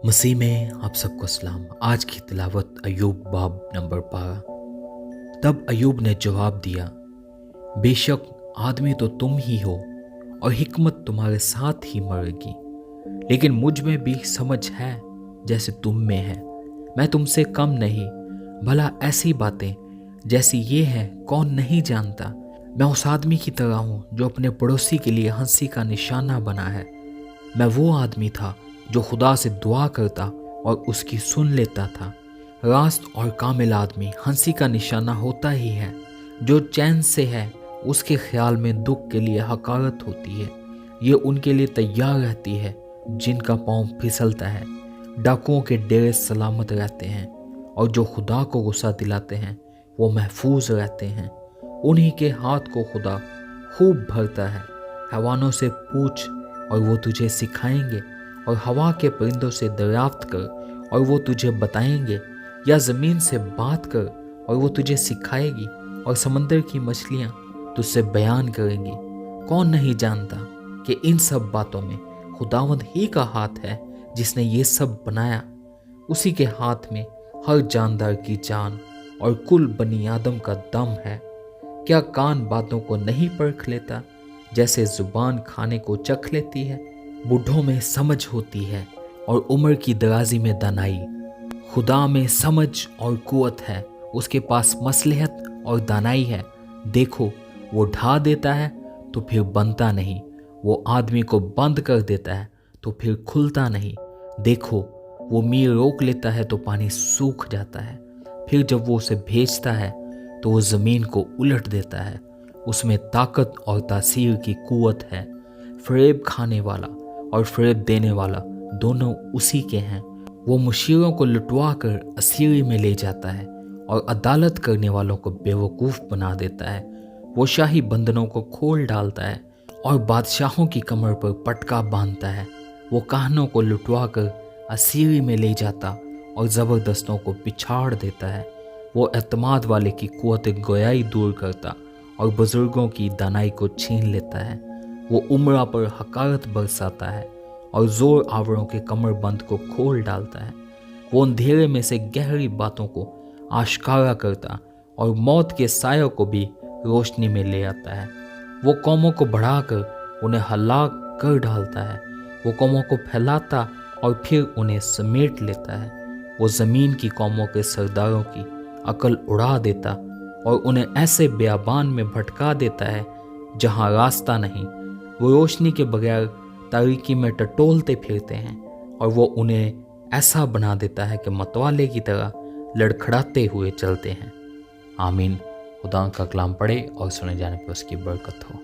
मसीह में आप सबको सलाम। आज की तिलावत अय्यूब बाब नंबर 12। तब अय्यूब ने जवाब दिया, बेशक आदमी तो तुम ही हो और हिकमत तुम्हारे साथ ही मरेगी, लेकिन मुझ में भी समझ है जैसे तुम में है। मैं तुमसे कम नहीं, भला ऐसी बातें जैसी ये है कौन नहीं जानता। मैं उस आदमी की तरह हूँ जो अपने पड़ोसी के लिए हंसी का निशाना बना है। मैं वो आदमी था जो खुदा से दुआ करता और उसकी सुन लेता था। रास्त और कामिल आदमी हंसी का निशाना होता ही है। जो चैन से है उसके ख्याल में दुख के लिए हकारत होती है। ये उनके लिए तैयार रहती है जिनका पाँव फिसलता है। डाकुओं के डेरे सलामत रहते हैं और जो खुदा को गुस्सा दिलाते हैं वो महफूज रहते हैं। उन्हीं के हाथ को खुदा खूब भरता है। हैवानों से पूछ और वो तुझे सिखाएंगे, और हवा के परिंदों से दरियाफ्त कर और वो तुझे बताएंगे, या ज़मीन से बात कर और वो तुझे सिखाएगी, और समंदर की मछलियाँ तुझसे बयान करेंगी। कौन नहीं जानता कि इन सब बातों में खुदावंद ही का हाथ है जिसने ये सब बनाया। उसी के हाथ में हर जानदार की जान और कुल बनी आदम का दम है। क्या कान बातों को नहीं परख लेता, जैसे जुबान खाने को चख लेती है। बूढ़ों में समझ होती है और उम्र की दराजी में दानाई। खुदा में समझ और कुवत है, उसके पास मसलहत और दानाई है। देखो, वो ढा देता है तो फिर बनता नहीं, वो आदमी को बंद कर देता है तो फिर खुलता नहीं। देखो, वो मीर रोक लेता है तो पानी सूख जाता है। फिर जब वो उसे भेजता है तो वो ज़मीन को उलट देता है। उसमें ताकत और तासीर की कुवत है। फरेब खाने वाला और फरेब देने वाला दोनों उसी के हैं। वो मुशीरों को लुटवा कर असीरी में ले जाता है और अदालत करने वालों को बेवकूफ़ बना देता है। वो शाही बंधनों को खोल डालता है और बादशाहों की कमर पर पटका बांधता है। वो काहनों को लुटवा कर असीरी में ले जाता और ज़बरदस्तों को पिछाड़ देता है। वो एतमाद वाले की कुव्वत गोयाई दूर करता और बुजुर्गों की दानाई को छीन लेता है। वो उम्रा पर हकारत बरसाता है और जोर आवरों के कमरबंद को खोल डालता है। वो अंधेरे में से गहरी बातों को आश्कारा करता और मौत के सायों को भी रोशनी में ले आता है। वो कौमों को बढ़ाकर उन्हें हलाक कर डालता है। वो कौमों को फैलाता और फिर उन्हें समेट लेता है। वो ज़मीन की कौमों के सरदारों की अकल उड़ा देता और उन्हें ऐसे बेआबान में भटका देता है जहाँ रास्ता नहीं। वो रोशनी के बगैर तारीकी में टटोलते फिरते हैं और वो उन्हें ऐसा बना देता है कि मतवाले की तरह लड़खड़ाते हुए चलते हैं। आमीन। खुदा का कलाम पढ़े और सुने जाने पर उसकी बरकत हो।